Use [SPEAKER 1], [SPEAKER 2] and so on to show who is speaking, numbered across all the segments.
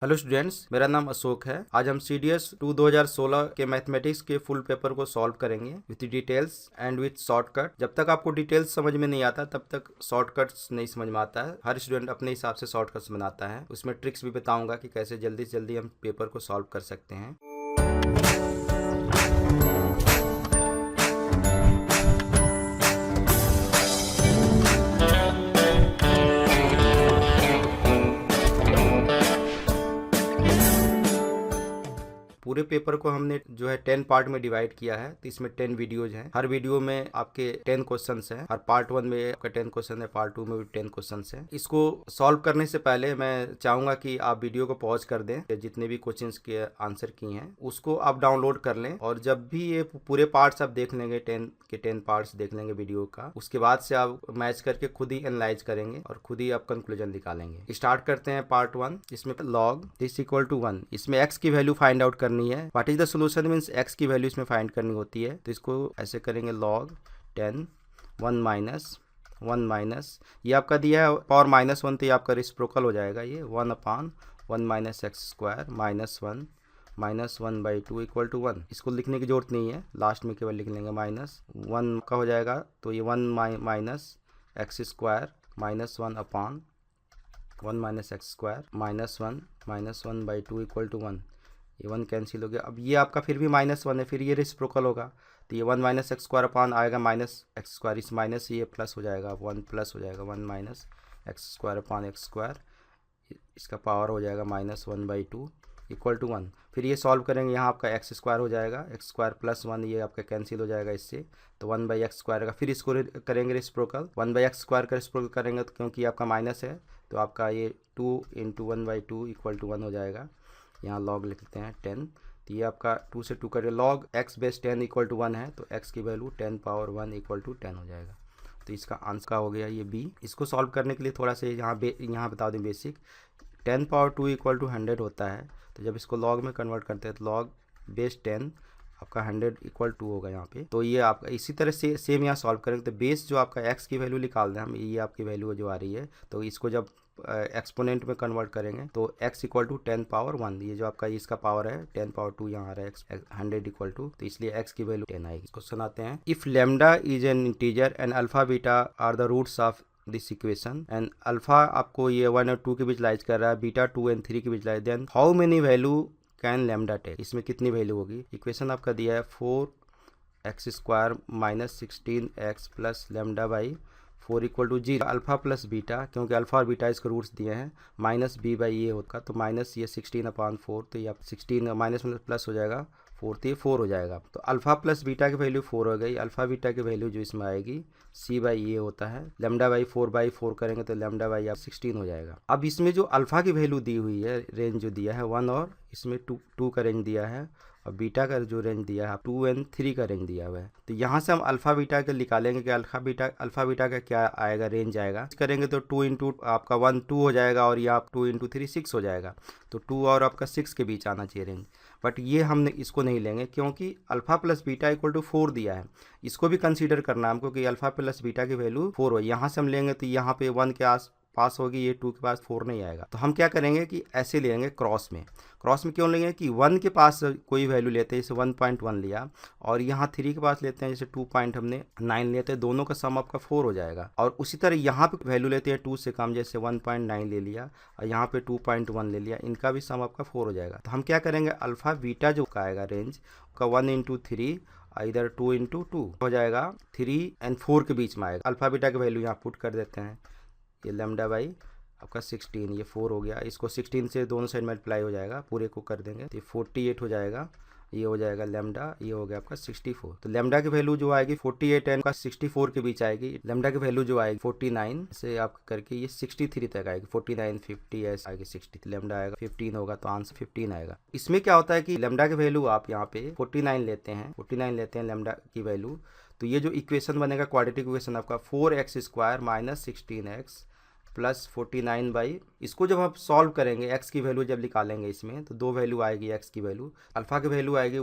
[SPEAKER 1] Hello students, मेरा नाम अशोक है। आज हम CDS 2 2016 के मैथमेटिक्स के फुल पेपर को सॉल्व करेंगे with details and with shortcut. जब तक आपको डिटेल्स समझ में नहीं आता तब तक शॉर्टकट्स नहीं समझ में आता है। हर स्टूडेंट अपने हिसाब से शॉर्टकट्स बनाता है। उसमें ट्रिक्स भी बताऊंगा कि कैसे जल्दी से जल्दी हम पेपर को सॉल्व कर सकते हैं। पूरे पेपर को हमने जो है 10 पार्ट में डिवाइड किया है। तो इसमें 10 वीडियोज हैं। हर वीडियो में आपके 10 क्वेश्चंस हैं। हर पार्ट 1 में आपका 10 क्वेश्चन है, पार्ट 2 में भी 10 क्वेश्चंस हैं। इसको सॉल्व करने से पहले मैं चाहूंगा कि आप वीडियो को पॉज कर दें। जितने भी क्वेश्चंस के आंसर किए हैं उसको आप डाउनलोड कर लें, और जब भी ये पूरे पार्ट्स आप देख लेंगे, 10 के 10 पार्ट्स देख लेंगे वीडियो का, उसके बाद से आप मैच करके खुद ही एनालाइज करेंगे और खुद ही आप कंक्लूजन निकालेंगे। स्टार्ट करते हैं पार्ट 1। इसमें log दिस इक्वल टू 1, इसमें x की वैल्यू फाइंड आउट करनी है। What is the solution means x की वैल्यू इसमें फाइंड करनी होती है। तो इसको ऐसे करेंगे log 10 1 माइनस 1 माइनस, ये आपका दिया है पावर -1, तो ये आपका रेसिप्रोकल हो जाएगा। ये 1/1 minus X square -1 equal to 1। इसको लिखने की जरूरत नहीं है, लास्ट में केवल लिख लेंगे -1 का हो जाएगा। तो ये 1 minus X square -1/1 minus X square -1 equal to 1। ये 1 कैंसिल हो गया। अब ये आपका फिर भी -1 है, फिर ये रेसिप्रोकल होगा। तो ये 1 माइनस एक्स स्क्वायर अपान आएगा माइनस एक्स स्क्वायर, इस माइनस से ये प्लस हो जाएगा, 1 प्लस हो जाएगा 1 minus X square upon x square, इसका पावर हो जाएगा -1/2 इक्वल टू 1। फिर ये सॉल्व करेंगे, यहाँ आपका एक्स स्क्वायर हो जाएगा, एक्स स्क्वायर प्लस 1, ये आपका कैंसिल हो जाएगा इससे। तो 1/x स्क्वायर का फिर इसको करेंगे रेसिप्रोकल, 1/x स्क्वायर का रेसिप्रोकल करेंगे तो क्योंकि आपका माइनस है तो आपका ये 2 × 1/2 इक्वल टू 1 हो जाएगा। यहाँ लॉग लिखते हैं 10। तो ये आपका 2 से 2 करिए, log x base 10 equal to 1 है, तो x की वैल्यू 10 पावर 1 इक्वल टू 10 हो जाएगा। तो इसका आंसर हो गया ये बी। इसको सॉल्व करने के लिए थोड़ा सा यहाँ बता दें बेसिक। 10 पावर 2 इक्वल टू 100 होता है। तो जब इसको लॉग में कन्वर्ट करते हैं तो लॉग बेस 10 आपका 100 इक्वल टू होगा यहाँ पे। तो ये आपका इसी तरह से सेम यहाँ सॉल्व करेंगे तो बेस जो आपका x की वैल्यू निकाल दें हम, ये आपकी वैल्यू जो आ रही है, तो इसको जब एक्सपोनेंट में कन्वर्ट करेंगे तो x इक्वल टू 10 पावर 1, ये जो आपका इसका पावर है 10 पावर 2 यहाँ आ रहा है 100 इक्वल टू, तो इसलिए x की वैल्यू 10 आएगी। क्वेश्चन आते हैं, if lambda is an integer and alpha beta are the roots of this equation and alpha आपको ये 1 और 2 के बीच लाइज कर रहा है, बीटा 2 और 3 के बीच lies, then how many value can lambda take, इसमें कितनी वैल्यू होगी। इक्वेशन आपका दिया है 4x square -16x plus lambda by 4 equal to 0। Alpha plus beta, क्योंकि अल्फा और बीटा इसको रूट्स दिए हैं, -b/a होगा, तो माइनस ये 16/4, तो ये आप 16 माइनस प्लस हो जाएगा 4, तो ये 4 हो जाएगा। तो अल्फा प्लस बीटा की वैल्यू 4 हो गई। अल्फा बीटा की वैल्यू जो इसमें आएगी c/a होता है, लेमडा बाई 4/4 करेंगे तो लेमडा बाई आप 16 हो जाएगा। अब इसमें जो अल्फा की वैल्यू दी हुई है, रेंज जो दिया है 1, और इसमें 2 का रेंज दिया है, और बीटा का जो रेंज दिया है 2 और 3 का रेंज दिया हुआ है। तो यहाँ से हम अल्फा बीटा के निकालेंगे कि अल्फा बीटा का क्या आएगा, रेंज आएगा। करेंगे तो 2 × आपका 1 2 हो जाएगा, और ये आप 2 × 3 6 हो जाएगा। तो 2 और आपका 6 के बीच आना चाहिए रेंज, बट ये हमने इसको नहीं लेंगे क्योंकि alpha plus beta equal to 4 दिया है। इसको भी कंसीडर करना है हमको कि अल्फा प्लस बीटा की वैल्यू 4 हो। यहाँ से हम लेंगे तो यहाँ पे 1 के पास होगी, ये 2 के पास 4 नहीं आएगा। तो हम क्या करेंगे कि ऐसे लेंगे क्रॉस में क्यों लेंगे कि 1 के पास कोई वैल्यू लेते हैं, जैसे 1.1 लिया, और यहाँ 3 के पास लेते हैं जैसे 2.9 लेते हैं, दोनों का सम आपका 4 हो जाएगा। और उसी तरह यहाँ पे वैल्यू लेते हैं 2 से कम, जैसे 1.9 ले लिया, और यहाँ पे 2.1 ले लिया, इनका भी सम आपका 4 हो जाएगा। तो हम क्या करेंगे, अल्फा बीटा जो का आएगा रेंज का 1 × 3 इधर 2 × 2 हो जाएगा, 3 और 4 के बीच में आएगा। अल्फा बीटा की वैल्यू यहाँ पुट कर देते हैं, ये लेमडा बाई आपका 16, ये 4 हो गया। इसको 16 से दोनों साइड मल्टीप्लाई हो जाएगा, पूरे को कर देंगे तो ये 48 हो जाएगा, ये हो जाएगा लेमडा, ये हो गया आपका 64। तो लेमडा की वैल्यू जो आएगी 48 एंड का 64 के बीच आएगी। लेमडा की वैल्यू जो आएगी 49 से आप करके ये 63 तक आएगी, 49 50 ऐसे आएगी 60, लेमडा आएगा 15 होगा, तो आंसर 15 आएगा। इसमें क्या होता है कि लेमडा की वैल्यू आप यहाँ पे 49 लेते हैं लेमडा की वैल्यू, तो ये जो इक्वेशन बनेगा क्वाड्रेटिक इक्वेशन आपका 4x square -16x plus 49 by, इसको जब आप सॉल्व करेंगे x की वैल्यू जब निकालेंगे इसमें, तो 2 वैल्यू आएगी x की वैल्यू। अल्फा की वैल्यू आएगी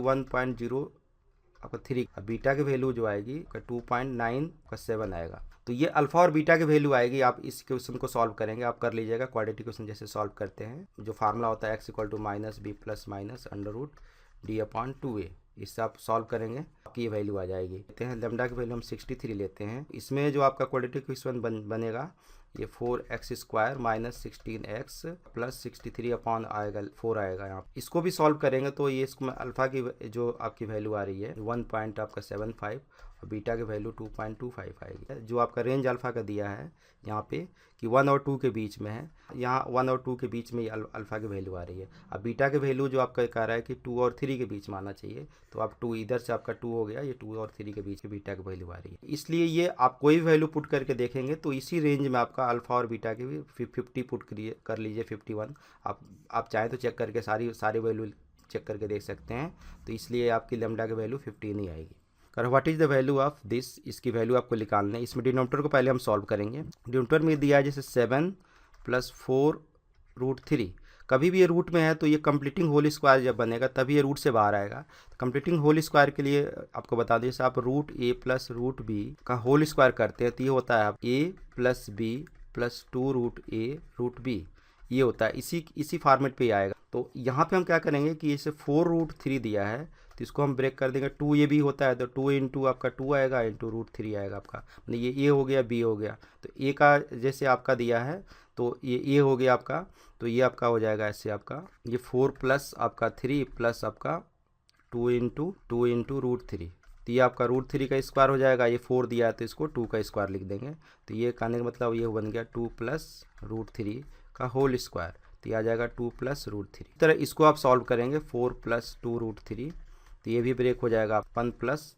[SPEAKER 1] आपका 3, बीटा की वैल्यू जो आएगी 2.9 आएगा। तो ये अल्फा और बीटा की वैल्यू आएगी। आप इस क्वेश्चन को सॉल्व करेंगे, आप कर लीजिएगा क्वाड्रेटिक क्वेश्चन जैसे सॉल्व करते हैं। जो फार्मूला होता है x = -b + -√d/2a, इससे आप सॉल्व करेंगे, आपकी ये वैल्यू आ जाएगी। लेते हैं लेमडा की वैल्यू हम 63 लेते हैं। इसमें जो आपका क्वाड्रेटिक क्वेश्चन बनेगा ये 4x² - 16x + 63 अपॉन आएगा 4 आएगा यहाँ। इसको भी सॉल्व करेंगे तो ये इसको अल्फा की जो आपकी वैल्यू आ रही है 1.75 और बीटा की वैल्यू 2.25 आएगी। जो आपका रेंज अल्फा का दिया है यहाँ पे कि 1 और 2 के बीच में है, यहाँ 1 और 2 के बीच में ये अल्फा की वैल्यू आ रही है। अब बीटा की वैल्यू जो आपका कह रहा है कि 2 और 3 के बीच में आना चाहिए, तो आप 2 इधर से आपका 2 हो गया, ये 2 और 3 के बीच में बीटा की वैल्यू आ रही है। इसलिए ये आप कोई भी वैल्यू पुट करके देखेंगे तो इसी रेंज में आपका अल्फा और बीटा की भी 50 पुट कर लीजिए 51। आप चाहें तो चेक करके सारी वैल्यू चेक करके देख सकते हैं। तो इसलिए आपकी लेमडा की वैल्यू 15 ही आएगी। कर what is the value of this, इसकी वैल्यू आपको निकालना है। इसमें डिनोमिनेटर को पहले हम सॉल्व करेंगे। डिनोमिनेटर में दिया है जैसे 7 + 4√3। कभी भी ये रूट में है तो ये कंप्लीटिंग होल स्क्वायर जब बनेगा तभी ये रूट से बाहर आएगा। तो कंप्लीटिंग होल स्क्वायर के लिए आपको बता दें, जैसे आप √a + √b का होल स्क्वायर करते हैं तो ये होता है a + b + 2√a√b, ये होता है। इसी फॉर्मेट पे ही आएगा। तो यहाँ पे हम क्या करेंगे कि इसे 4√3 दिया है तो इसको हम ब्रेक कर देंगे। 2 ये भी होता है तो 2 × आपका 2 आएगा × √3 आएगा आपका, मतलब ये a हो गया b हो गया। तो a का जैसे आपका दिया है तो ये a हो गया आपका, तो ये आपका हो जाएगा ऐसे आपका ये 4 + आपका 3 + आपका 2 × √3। तो ये आपका √3 का स्क्वायर हो जाएगा। ये 4 दिया है तो इसको 2 का स्क्वायर लिख देंगे। तो ये कहने का मतलब ये बन गया 2 + √3 का होल स्क्वायर, तो ये आ जाएगा 2 + √3। इस तरह इसको आप सॉल्व करेंगे 4 + 2√3, तो ये भी ब्रेक हो जाएगा 1 +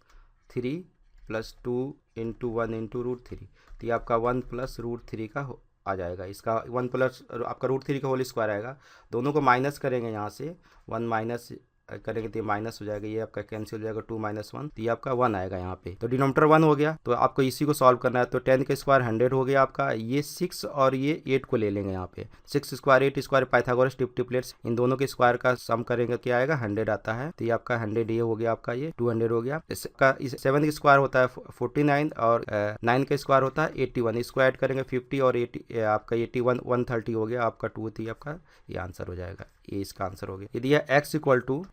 [SPEAKER 1] 3 + 2 × 1 × √3। तो ये आपका 1 + √3 का आ जाएगा। इसका 1 प्लस आपका √3 का होल स्क्वायर आएगा। दोनों को माइनस करेंगे, यहाँ से 1 माइनस करेंगे तो ये माइनस हो जाएगा, ये आपका कैंसिल हो जाएगा 2 - 1, तो ये आपका 1 आएगा यहाँ पे। तो डिनोमिनेटर 1 हो गया। तो आपको इसी को सॉल्व करना है। तो 10 का स्क्वायर 100 हो गया आपका। ये 6 और ये 8 को ले लेंगे यहाँ पे। 6 स्क्वायर 8 स्क्वायर पाइथागोरस ट्रिप्लेट्स, इन दोनों के स्क्वायर का सम करेंगे क्या आएगा 100 आता है। तो ये आपका 100 ये हो गया आपका, ये 200 हो गया। इसका 7 का स्क्वायर होता है 49 और 9 का स्क्वायर होता है 81। इसको ऐड करेंगे 50 और 80 आपका 81 130 हो गया आपका 2 थी आपका, ये आंसर हो जाएगा। ये इसका आंसर हो गया। यदि यह x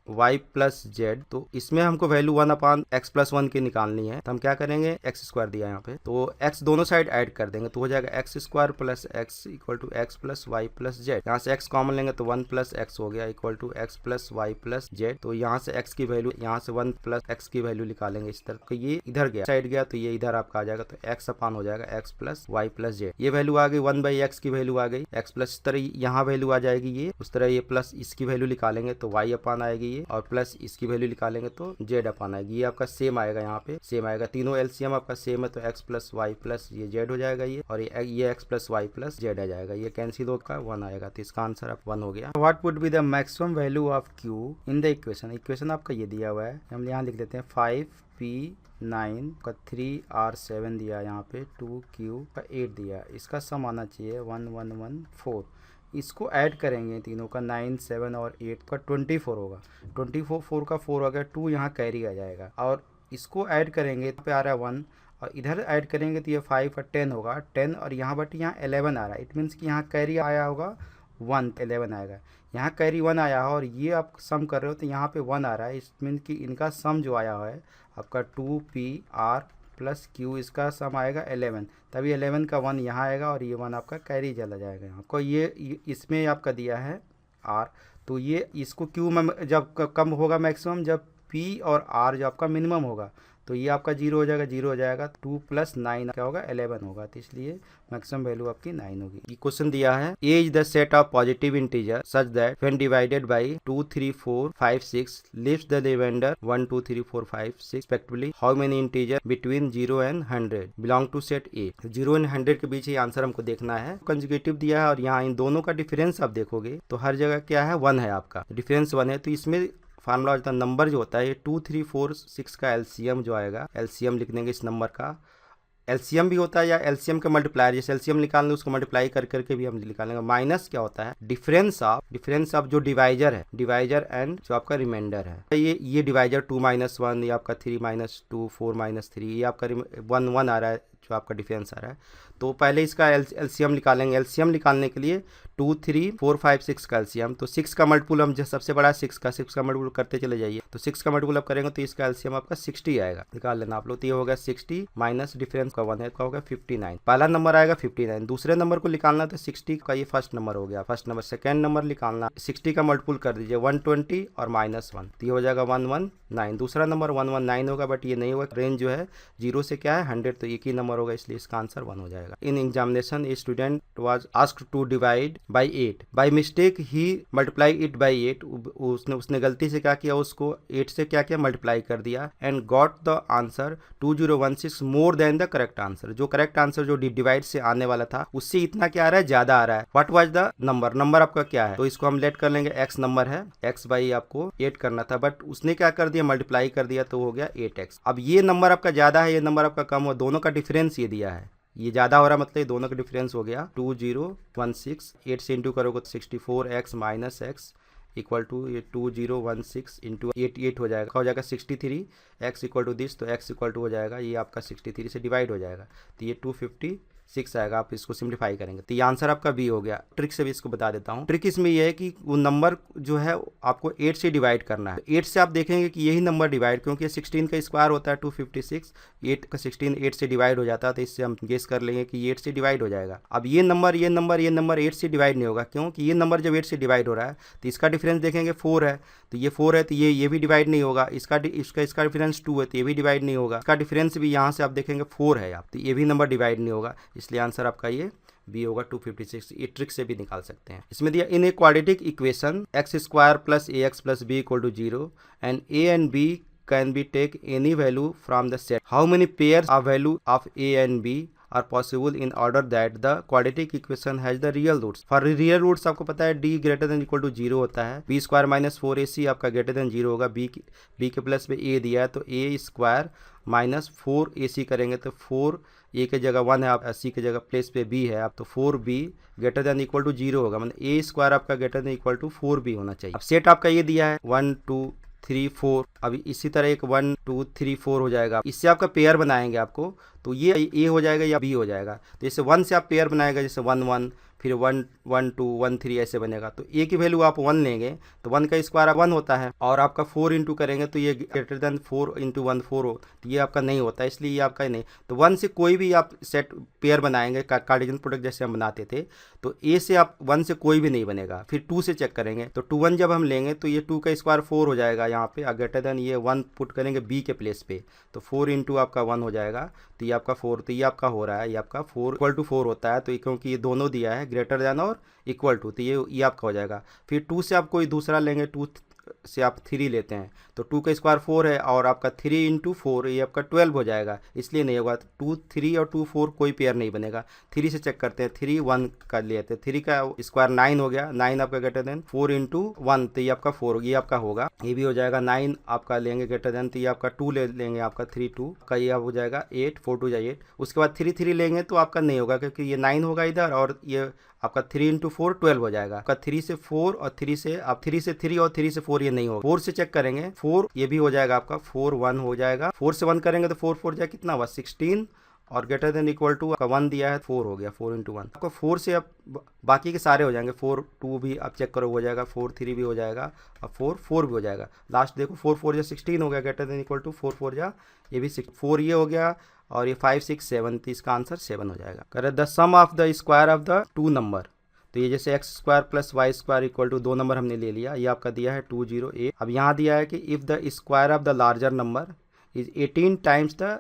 [SPEAKER 1] = y + z, तो इसमें हमको वैल्यू 1/x + 1 की निकालनी है। तो हम क्या करेंगे, x² दिया यहाँ पे तो x दोनों साइड ऐड कर देंगे तो हो जाएगा x² + x = x + y + z। यहाँ से x कॉमन लेंगे तो 1 + x हो गया = x + y + z। तो यहाँ से x की वैल्यू, यहाँ से 1 + x की वैल्यू निकालेंगे इस तरह। तो ये इधर गया साइड गया तो ये इधर आपका आ जाएगा, तो x अपान हो जाएगा x + y + z। ये वैल्यू आ गई 1/x की वैल्यू आ गई, x प्लस इस तरह यहाँ वैल्यू आ जाएगी ये उस तरह, ये प्लस इसकी वैल्यू निकालेंगे तो y अपान आएगी ये, और प्लस इसकी वैल्यू निकालेंगे तो z अपान आएगी। ये आपका सेम आएगा, यहाँ पे सेम आएगा। तीनों एलसीएम आपका सेम है तो x + y + ये z हो जाएगा ये, और ये x + y + z आ जाएगा। ये कैंसिल होकर 1 आएगा, तो इसका आंसर आप 1 हो गया। What would be the maximum value of q in the equation. Equation आपका ये दिया हुआ है, हम यहाँ लिख देते हैं 5p9 का 3r7 दिया, यहाँ पे 2q का 8 दिया। इसका सम आना चाहिए 1114। इसको ऐड करेंगे तीनों का 9 7 और 8 का 24 होगा। 24 4 का 4 हो गया, 2 यहाँ कैरी आ जाएगा, और इसको ऐड करेंगे पे आ रहा है 1, और इधर ऐड करेंगे तो ये 5 का 10 होगा 10, और यहाँ बट यहाँ 11 आ रहा है। इट मीन्स कि यहाँ कैरी आया होगा 1, 11 आएगा। यहाँ कैरी 1 आया है और ये आप सम कर रहे हो तो यहाँ पे 1 आ रहा है। इट मीन्स कि इनका सम जो आया है आपका 2pr + q, इसका सम आएगा 11, तभी 11 का 1 यहाँ आएगा और ये 1 आपका कैरी चला जाएगा। यहाँ को ये इसमें आपका दिया है r, तो ये इसको q में जब कम होगा मैक्सिमम, जब p और r जो आपका मिनिमम होगा, तो ये आपका 0 हो जाएगा, 0 हो जाएगा। 2 + 9 क्या होगा 11 होगा, तो इसलिए मैक्सिमम वैल्यू आपकी 9 होगी। ये क्वेश्चन दिया है a is the set of positive integer such that when divided by 2 3 4 5 6 leaves the remainder 1 2 3 4 5 6 respectively how many integer between 0 and 100 belong to set a। 0 and 100 के बीच ये आंसर हमको देखना है। कंजुगेटिव दिया है और यहाँ इन दोनों का डिफरेंस आप देखोगे तो हर जगह क्या है 1 है, आपका डिफरेंस 1 है। तो इसमें फार्मूला होता है, नंबर जो होता है ये 2 3 4 6 का एलसीएम जो आएगा, एलसीएम लिख देंगे इस नंबर का, एलसीएम भी होता है या एलसीएम का मल्टीप्लायर, जैसे एलसीएम निकालना उसको मल्टीप्लाई कर करके भी हम निकालेंगे। माइनस क्या होता है, डिफरेंस ऑफ जो डिवाइजर है, डिवाइजर एंड जो आपका रिमाइंडर है। ये डिवाइजर 2 - 1, ये आपका 3 - 2, 4 - 3, ये आपका 1 1 आ रहा है जो आपका डिफरेंस आ रहा है। तो पहले इसका एलसीएम निकालेंगे। एलसीएम निकालने के लिए 2 3 4 5 6 का एलसीएम, तो 6 का मल्टीपल हम जो सबसे बड़ा 6 का मल्टीपल करते चले जाइए, तो 6 का मल्टीपल आप करेंगे तो इसका एलसीएम आपका 60 आएगा। निकाल लेना आप लोग। तो ये हो गया 60 माइनस डिफरेंस का 1 है, का होगा 59। पहला नंबर आएगा 59। दूसरे नंबर को निकालना तो 60 का ये फर्स्ट नंबर हो गया, फर्स्ट नंबर। सेकेंड नंबर निकालना 60 का मल्टीपल कर दीजिए 120 और -1, तो ये हो जाएगा 119। दूसरा नंबर 119 होगा, बट ये नहीं होगा, रेंज जो है 0 से क्या है 100, तो एक ही नंबर होगा, इसलिए इसका आंसर 1 हो जाएगा। In examination a student was asked to divide by 8, by mistake he multiply it by 8। उसने गलती से क्या किया, उसको 8 से क्या किया, मल्टीप्लाई कर दिया, and got the answer 2016 more than the correct answer. जो करेक्ट आंसर जो डिवाइड से आने वाला था उससे इतना क्या आ रहा है, ज्यादा आ रहा है। व्हाट वाज द नंबर आपका क्या है, तो इसको हम लेट कर लेंगे, x नंबर है, x बाई आपको 8 करना था, बट उसने क्या कर दिया, मल्टीप्लाई कर दिया, तो हो गया 8x। अब ये नंबर आपका ज्यादा है, ये नंबर आपका कम हो, दोनों का डिफरेंस ये दिया है, ये ज्यादा हो रहा है, मतलब ये दोनों का डिफरेंस हो गया 2016। 8 से इंटू करोगे तो 64x minus x equal to ये 2016 इंटू 8 हो जाएगा 63। x इक्वल टू दिस, तो x इक्वल टू हो जाएगा, ये आपका 63 से डिवाइड हो जाएगा, तो ये 256 आएगा। आप इसको सिंप्लीफाई करेंगे तो ये आंसर आपका बी हो गया। ट्रिक से भी इसको बता देता हूँ। ट्रिक इसमें ये है कि वो नंबर जो है आपको 8 से डिवाइड करना है। 8 से आप देखेंगे कि यही नंबर डिवाइड, क्योंकि 16 का स्क्वायर होता है 256, 8 का 16 8 से डिवाइड हो जाता है, तो इससे हम गेस कर लेंगे कि ये 8 से डिवाइड हो जाएगा। अब ये नंबर 8 से डिवाइड नहीं होगा, क्योंकि ये नंबर जब 8 से डिवाइड हो रहा है तो इसका डिफरेंस देखेंगे 4 है, तो ये 4 है, तो ये भी डिवाइड नहीं होगा। इसका डिफरेंस 2 है, तो ये भी डिवाइड नहीं होगा। इसका डिफरेंस भी यहाँ से आप देखेंगे 4 है, आप तो ये भी नंबर डिवाइड नहीं होगा, इसलिए आंसर आपका ये बी होगा 256। ये ट्रिक से भी निकाल सकते हैं। इसमें दिया in a quadratic equation x² plus ax plus b equal to 0 and a and b can be take any value from the set. How many pairs of value of a and b are possible in order that the quadratic equation has the real roots? For real roots आपको पता है d greater than equal to 0 होता है, b square minus 4ac आपका greater than 0 होगा, b के plus में a दिया है, तो a स्क्वायर माइनस 4ac करेंगे तो 4 a के जगह 1 है, आप c के जगह प्लेस पे b है, आप तो 4b greater than equal to 0 होगा, मतलब a स्क्वायर आपका greater than equal to 4b होना चाहिए। अब सेट आपका ये दिया है 1 2 3 4, अभी इसी तरह एक 1 2 3 4 हो जाएगा। इससे आपका पेयर बनाएंगे आपको, तो ये a हो जाएगा या b हो जाएगा। तो जैसे 1 से आप पेयर बनाएगा, जैसे 1 1 फिर 1 1 2 1 3 ऐसे बनेगा, तो a की वैल्यू आप 1 लेंगे तो 1 का स्क्वायर 1 होता है, और आपका 4 इंटू करेंगे तो ये ग्रेटर देन 4 इंटू 1 4 हो, तो ये आपका नहीं होता, इसलिए ये आपका ही नहीं। तो 1 से कोई भी आप सेट पेयर बनाएंगे, कार्टेशियन प्रोडक्ट जैसे हम बनाते थे, तो a से आप 1 से कोई भी नहीं बनेगा। फिर 2 से चेक करेंगे, तो 2 1 जब हम लेंगे तो ये 2 का स्क्वायर 4 हो जाएगा, यहाँ पे ग्रेटर देन ये 1 पुट करेंगे b के प्लेस पे, तो 4 इंटू आपका 1 हो जाएगा, तो ये आपका 4, तो ये आपका हो रहा है, ये आपका 4 इक्वल टू 4 होता है, तो क्योंकि ये दोनों दिया है ग्रेटर देन और इक्वल टू, तो ये आपका हो जाएगा। फिर 2 से आप कोई दूसरा लेंगे, 2 से आप 3 लेते हैं, तो 2 का स्क्वायर 4 है, और आपका 3 इंटू 4 ये आपका 12 हो जाएगा, इसलिए नहीं होगा। 2 3 और 2 4 कोई पेयर नहीं बनेगा। 3 से चेक करते हैं, 3 1 का लेते हैं, 3 का स्क्वायर 9 हो गया, 9 आपका ग्रेटर देन 4 इंटू 1, तो ये आपका 4, ये आपका होगा, ये भी हो जाएगा। 9 आपका लेंगे ग्रेटर देन, तो ये आपका 2 ले लेंगे, आपका 3 2 का ये हो जाएगा 8, 4 2 8। उसके बाद 3 3 लेंगे तो आपका नहीं होगा, क्योंकि ये 9 होगा इधर, और ये आपका 3 इंटू 4 12 हो जाएगा। आपका 3 से 4 और 3 से आप 3 से 3 और 3 से 4 ये नहीं होगा। 4 से चेक करेंगे, 4 ये भी हो जाएगा आपका, 4 1 हो जाएगा। 4 से 1 करेंगे तो 4 4 जाए कितना हुआ 16, और ग्रेटर देन इक्वल टू आपका 1 दिया है, 4 हो गया, 4 इंटू 1 आपका 4 से अब बाकी के सारे हो जाएंगे। 4 2 भी आप चेक करो हो जाएगा, 4 3 भी हो जाएगा, और 4 4 भी हो जाएगा। लास्ट देखो 4 4 जा 16 हो गया, ग्रेटर देन इक्वल टू 4 4 जा ये भी 4 ये हो गया, और ये 5 6 7, तो इसका आंसर 7 हो जाएगा। करे the sum of the square of the 2 number, तो ये जैसे x square plus y square equal to 2 number हमने ले लिया, ये आपका दिया है 208। अब यहाँ दिया है कि if the square of the larger number is 18 times the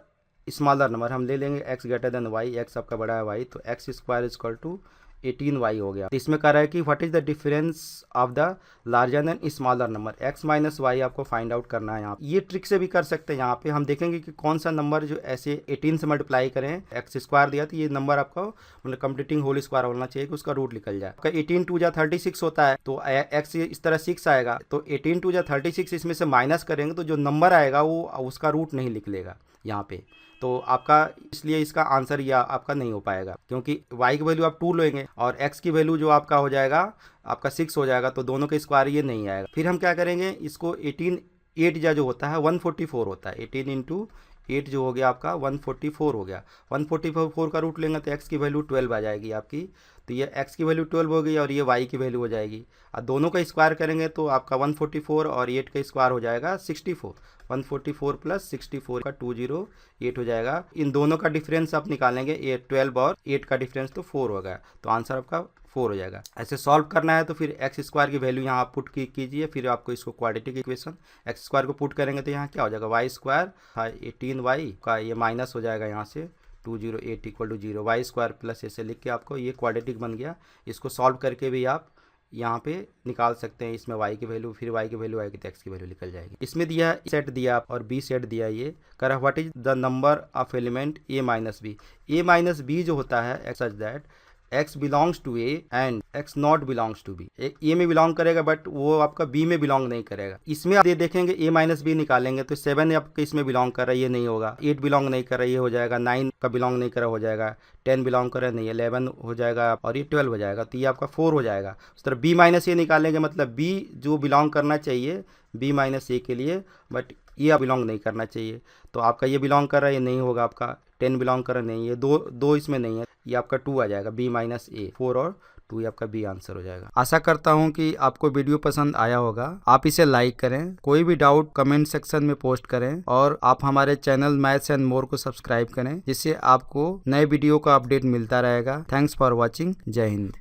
[SPEAKER 1] smaller number, हम ले लेंगे x greater than y, x आपका बड़ा है y, तो x square is equal to 18y हो गया। तो इसमें कह रहा है कि what is the difference of the larger than smaller number, x minus y आपको फाइंड आउट करना है। यहाँ ये ट्रिक से भी कर सकते हैं। यहाँ पे हम देखेंगे कि कौन सा नंबर जो ऐसे 18 से मल्टीप्लाई करें, x स्क्वायर दिया तो ये नंबर आपको मतलब कंप्लीटिंग होल स्क्वायर होना चाहिए कि उसका रूट निकल जाए। आपका 18 2 जा 36 होता है, तो x इस तरह 6 आएगा, तो 18 2 जा 36 इसमें से माइनस करेंगे तो जो नंबर आएगा वो उसका रूट नहीं निकलेगा, यहाँ पे, तो आपका इसलिए इसका आंसर यह आपका नहीं हो पाएगा, क्योंकि y की वैल्यू आप 2 लेंगे और x की वैल्यू जो आपका हो जाएगा आपका 6 हो जाएगा, तो दोनों के स्क्वायर ये नहीं आएगा। फिर हम क्या करेंगे, इसको 18 8 जो होता है 144 होता है, 18 इंटू 8 जो हो गया आपका 144 हो गया। 144 का रूट लेंगे तो x की वैल्यू 12 आ जाएगी आपकी, तो ये x की वैल्यू 12 हो गई और ये y की वैल्यू हो जाएगी। और दोनों का स्क्वायर करेंगे तो आपका 144 और 8 का स्क्वायर हो जाएगा 64। 144 प्लस 64 का 208 हो जाएगा। इन दोनों का डिफरेंस आप निकालेंगे, 12 और 8 का डिफरेंस तो 4 हो गया, तो आंसर आपका 4 हो जाएगा। ऐसे सॉल्व करना है तो फिर एक्स स्क्वायर की वैल्यू यहाँ आप पुट कीजिए, फिर आपको इसको क्वाड्रेटिक इक्वेशन एक्स स्क्वायर को पुट करेंगे तो यहाँ क्या हो जाएगा, वाई स्क्वायर 18y का ये माइनस हो जाएगा यहाँ से 208 equal to 0, y square plus ऐसे लिख के आपको ये क्वाड्रेटिक बन गया। इसको सॉल्व करके भी आप यहाँ पे निकाल सकते हैं, इसमें y की वैल्यू, फिर y की वैल्यू आएगी तो x की वैल्यू निकल जाएगी। इसमें दिया सेट दिया और b सेट दिया, ये कर what is the number of element a minus b. a minus b जो होता है such that x belongs to a and x not belongs to b। a में बिलोंग करेगा बट वो आपका b में बिलोंग नहीं करेगा। इसमें आप देखेंगे a माइनस बी निकालेंगे तो 7 आपका इसमें बिलोंग कर रहा है, ये नहीं होगा। 8 बिलोंग नहीं कर रहा है, ये हो जाएगा। 9 का बिलोंग नहीं कर रहा हो जाएगा। 10 बिलोंग कर रहा नहीं, 11 हो जाएगा और ये 12 हो जाएगा, तो ये आपका 4 हो जाएगा। उस तरह b माइनस ए निकालेंगे, मतलब b जो बिलोंग करना चाहिए b माइनस ए के लिए, बट ये बिलोंग नहीं करना चाहिए, तो आपका ये बिलोंग कर रहा है, ये नहीं होगा। आपका 10 बिलोंग कर रहा नहीं है, दो इसमें नहीं है, ये आपका 2 आ जाएगा, b माइनस ए। 4 और 2 ये आपका बी आंसर हो जाएगा। आशा करता हूँ कि आपको वीडियो पसंद आया होगा। आप इसे लाइक करें, कोई भी डाउट कमेंट सेक्शन में पोस्ट करें और आप हमारे चैनल मैथ्स एंड मोर को सब्सक्राइब करें, जिससे आपको नए वीडियो का अपडेट मिलता रहेगा। Thanks for watching. जय हिंद।